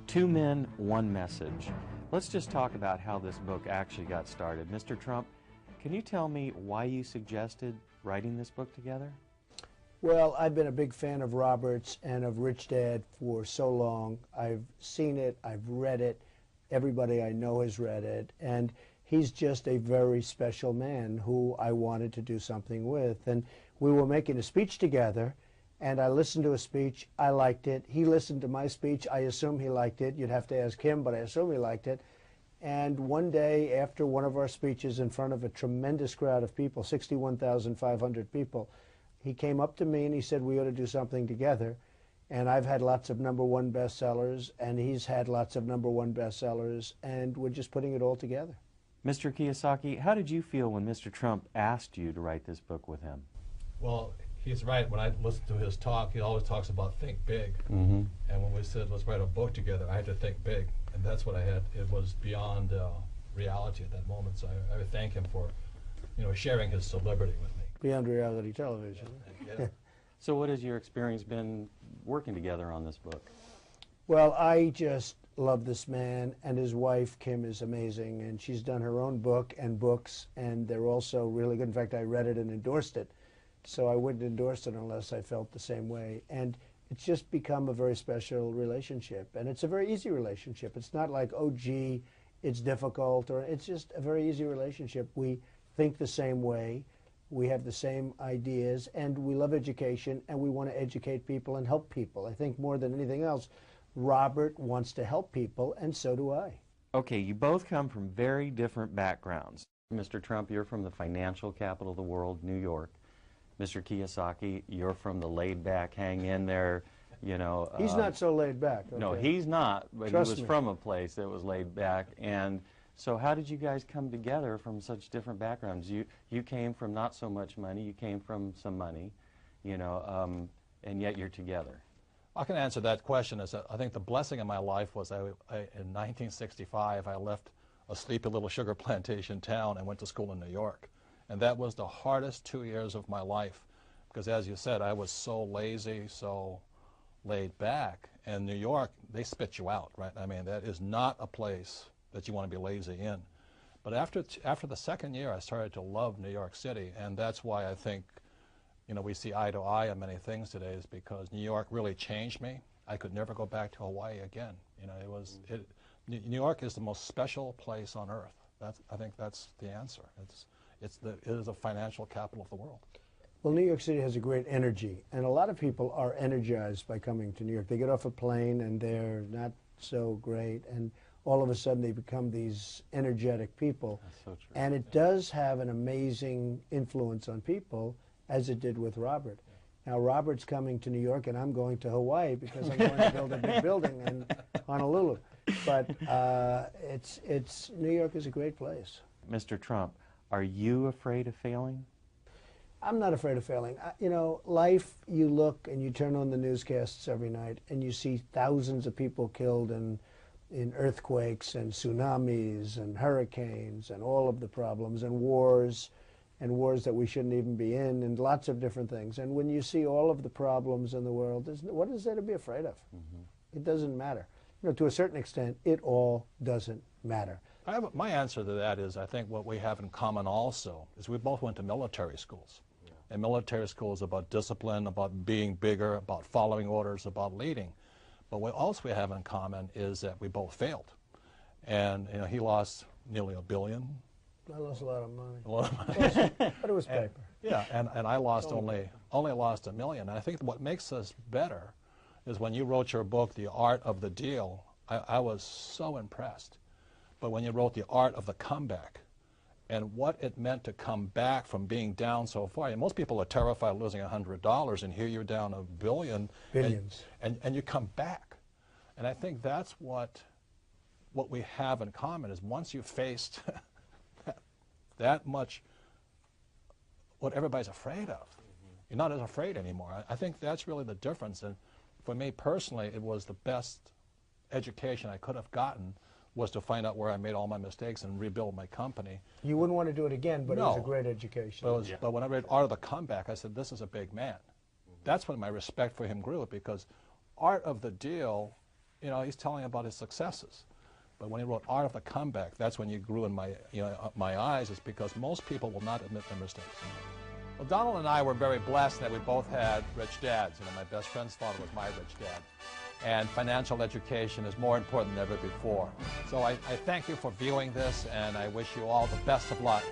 Two Men, One Message. Let's just talk about how this book actually got started. Mr. Trump, can you tell me why you suggested writing this book together? Well, I've been a big fan of Robert's and of Rich Dad for so long. I've seen it, I've read it, everybody I know has read it, and he's just a very special man who I wanted to do something with. And we were making a speech together, and I listened to a speech, I liked it. He listened to my speech, I assume he liked it. You'd have to ask him, but I assume he liked it. And one day, after one of our speeches in front of a tremendous crowd of people, 61,500 people, he came up to me and he said, we ought to do something together. And I've had lots of #1 bestsellers, and he's had lots of #1 bestsellers, and we're just putting it all together. Mr. Kiyosaky, how did you feel when Mr. Trump asked you to write this book with him? Well, he's right. When I listen to his talk, he always talks about think big. Mm-hmm. And when we said, let's write a book together, I had to think big. And that's what I had. It was beyond reality at that moment. So I would thank him for, sharing his celebrity with me. Beyond reality television. Yeah. So what has your experience been working together on this book? Well, I just love this man, and his wife, Kim, is amazing, and she's done her own book and books, and they're also really good. In fact, I read it and endorsed it, so I wouldn't endorse it unless I felt the same way. And it's just become a very special relationship, and it's a very easy relationship. It's not like, oh, gee, it's difficult, or it's just a very easy relationship. We think the same way. We have the same ideas, and we love education, and we want to educate people and help people. I think more than anything else, Robert wants to help people, and so do I. Okay, you both come from very different backgrounds. Mr. Trump, you're from the financial capital of the world, New York. Mr. Kiyosaky, you're from the laid-back, hang in there, He's not so laid back. Okay. No, he's not, but Trust he was me. from a place that was laid back. And so how did you guys come together from such different backgrounds? You came from not so much money, you came from some money, and yet you're together. I can answer that question. I think the blessing in my life was in 1965, I left a sleepy little sugar plantation town and went to school in New York. And that was the hardest 2 years of my life because, as you said, I was so lazy, so laid back. And New York, they spit you out, right? I mean, that is not a place that you want to be lazy in. But after the second year, I started to love New York City, and that's why I think we see eye to eye on many things today, is because New York really changed me. I could never go back to Hawaii again. New York is the most special place on earth. I think that's the answer. It is the financial capital of the world. Well, New York City has a great energy, and a lot of people are energized by coming to New York. They get off a plane and they're not so great, and all of a sudden they become these energetic people. That's so true. And it does have an amazing influence on people, as it did with Robert. Now, Robert's coming to New York, and I'm going to Hawaii because I'm going to build a big building in Honolulu. But New York is a great place. Mr. Trump, are you afraid of failing? I'm not afraid of failing. Life, you look and you turn on the newscasts every night and you see thousands of people killed in earthquakes and tsunamis and hurricanes and all of the problems and wars that we shouldn't even be in, and lots of different things. And when you see all of the problems in the world, what is there to be afraid of? Mm-hmm. It doesn't matter. To a certain extent, it all doesn't matter. My answer to that is, I think what we have in common also is we both went to military schools. Yeah. And military school is about discipline, about being bigger, about following orders, about leading. But what else we have in common is that we both failed. And he lost nearly $1 billion. I lost a lot of money. A lot of money. But it was paper. And I lost only lost $1 million. And I think what makes us better is when you wrote your book, The Art of the Deal, I was so impressed. But when you wrote The Art of the Comeback and what it meant to come back from being down so far, and most people are terrified of losing $100, and here you're down $1 billion. Billions. And you come back. And I think that's what we have in common is once you've faced that much what everybody's afraid of. Mm-hmm. You're not as afraid anymore. I think that's really the difference. And for me personally, it was the best education I could have gotten was to find out where I made all my mistakes and rebuild my company. You wouldn't want to do it again, but no. It was a great education. But when I read Art of the Comeback, I said, this is a big man. Mm-hmm. That's when my respect for him grew, because Art of the Deal you know, he's telling about his successes. But when he wrote Art of the Comeback, that's when you grew in my, my eyes, is because most people will not admit their mistakes. Well, Donald and I were very blessed that we both had rich dads. You know, my best friend's father was my rich dad. And financial education is more important than ever before. So I thank you for viewing this, and I wish you all the best of luck.